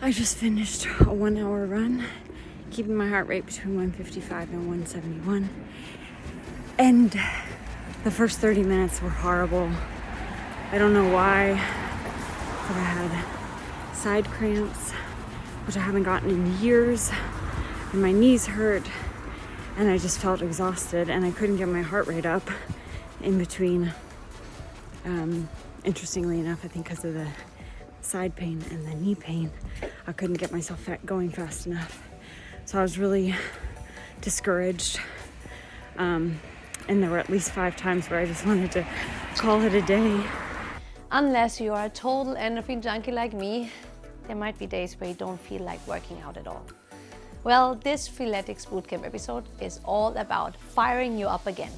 I just finished a 1 hour run, keeping my heart rate between 155 and 171. And the first 30 minutes were horrible. I don't know why, but I had side cramps, which I haven't gotten in years, and my knees hurt, and I just felt exhausted, and I couldn't get my heart rate up in between. Interestingly enough, I think because of the side pain and the knee pain, I couldn't get myself going fast enough. So I was really discouraged. And there were at least 5 times where I just wanted to call it a day. Unless you are a total endorphin junkie like me, there might be days where you don't feel like working out at all. Well, this Freeletics Bootcamp episode is all about firing you up again.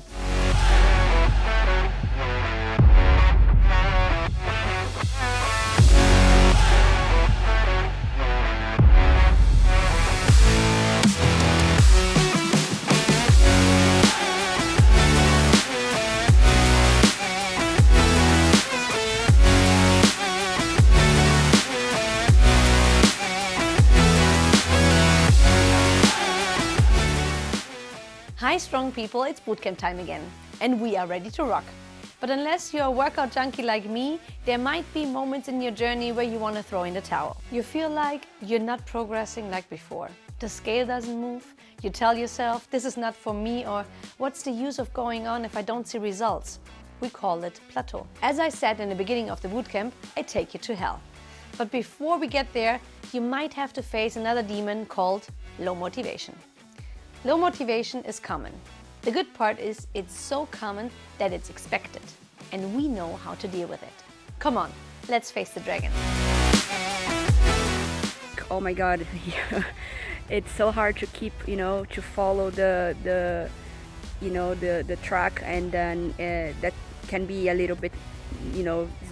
Hi strong people, it's bootcamp time again, and we are ready to rock. But unless you're a workout junkie like me, there might be moments in your journey where you want to throw in the towel. You feel like you're not progressing like before. The scale doesn't move. You tell yourself, this is not for me, or what's the use of going on if I don't see results? We call it plateau. As I said in the beginning of the bootcamp, I take you to hell. But before we get there, you might have to face another demon called low motivation. Low motivation is common. The good part is it's so common that it's expected, and we know how to deal with it. Come on, let's face the dragon. Oh my God, it's so hard to keep, to follow the track, and then that can be a little bit,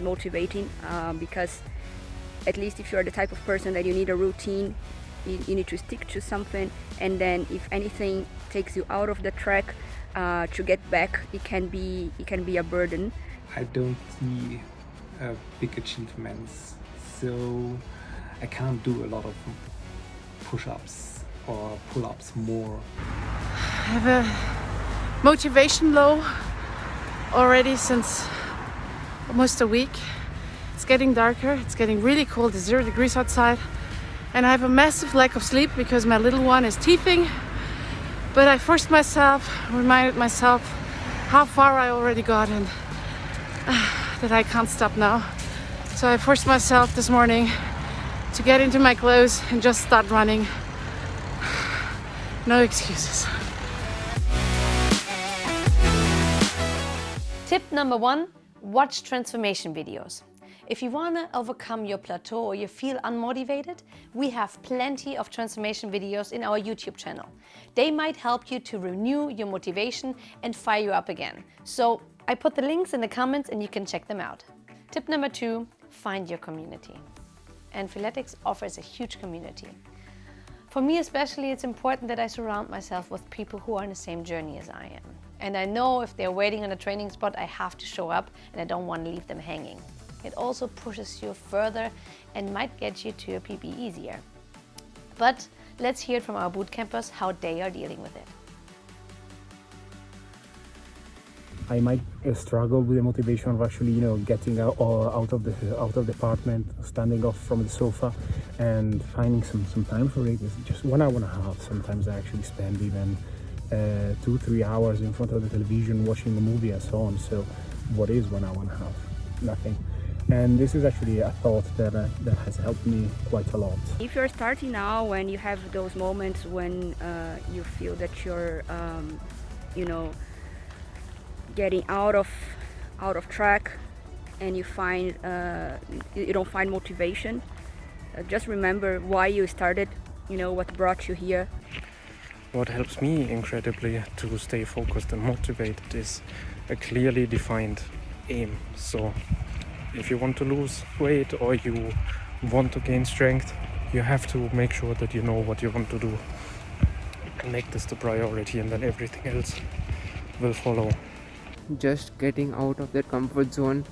motivating because at least if you're the type of person that you need a routine, you need to stick to something, and then if anything takes you out of the track, to get back, it can be a burden. I don't see big achievements, so I can't do a lot of push-ups or pull-ups more. I have a motivation low already since almost a week. It's getting darker, it's getting really cold, it's 0 degrees outside. And I have a massive lack of sleep because my little one is teething. But I reminded myself how far I already got, and that I can't stop now. So I forced myself this morning to get into my clothes and just start running. No excuses. Tip number 1, watch transformation videos. If you want to overcome your plateau or you feel unmotivated, we have plenty of transformation videos in our YouTube channel. They might help you to renew your motivation and fire you up again. So I put the links in the comments and you can check them out. Tip number 2, find your community. And Freeletics offers a huge community. For me especially, it's important that I surround myself with people who are on the same journey as I am. And I know if they're waiting on a training spot, I have to show up and I don't want to leave them hanging. It also pushes you further and might get you to your PB easier. But let's hear it from our bootcampers how they are dealing with it. I might struggle with the motivation of actually, getting out of the apartment, standing off from the sofa, and finding some time for it. It's just 1 hour and a half. Sometimes I actually spend even 2-3 hours in front of the television watching a movie and so on. So, what is 1 hour and a half? Nothing. And this is actually a thought that has helped me quite a lot. If you're starting now and you have those moments when you feel that you're, getting out of track, and you find you don't find motivation, just remember why you started. What brought you here. What helps me incredibly to stay focused and motivated is a clearly defined aim. So if you want to lose weight or you want to gain strength, you have to make sure that you know what you want to do and make this the priority, and then everything else will follow. Just getting out of that comfort zone,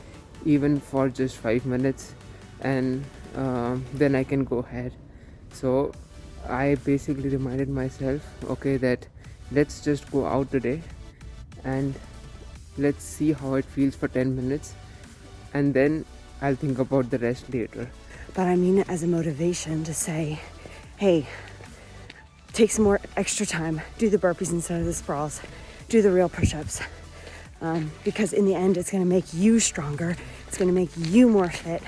even for just 5 minutes, and then I can go ahead. So I basically reminded myself, okay, that let's just go out today and let's see how it feels for 10 minutes, and then I'll think about the rest later. But I mean it as a motivation to say, hey, take some more extra time, do the burpees instead of the sprawls, do the real push-ups. Because in the end, it's gonna make you stronger, it's gonna make you more fit,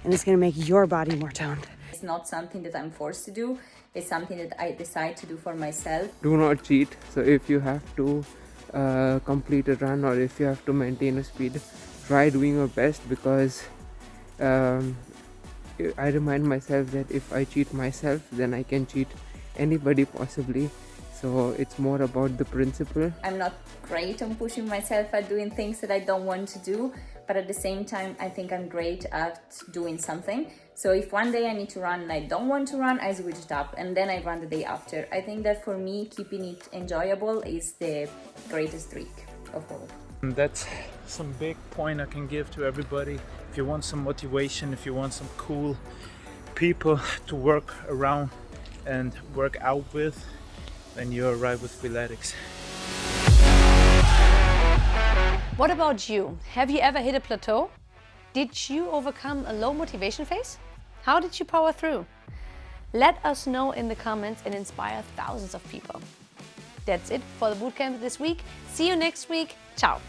and it's gonna make your body more toned. It's not something that I'm forced to do, it's something that I decide to do for myself. Do not cheat. So if you have to complete a run, or if you have to maintain a speed, try doing your best, because I remind myself that if I cheat myself, then I can cheat anybody possibly. So it's more about the principle. I'm not great on pushing myself at doing things that I don't want to do, but at the same time I think I'm great at doing something. So if one day I need to run and I don't want to run, I switch it up and then I run the day after. I think that for me, keeping it enjoyable is the greatest trick of all. And that's some big point I can give to everybody. If you want some motivation, if you want some cool people to work around and work out with, then you're right with Freeletics. What about you? Have you ever hit a plateau? Did you overcome a low motivation phase? How did you power through? Let us know in the comments and inspire thousands of people. That's it for the bootcamp this week. See you next week. Ciao.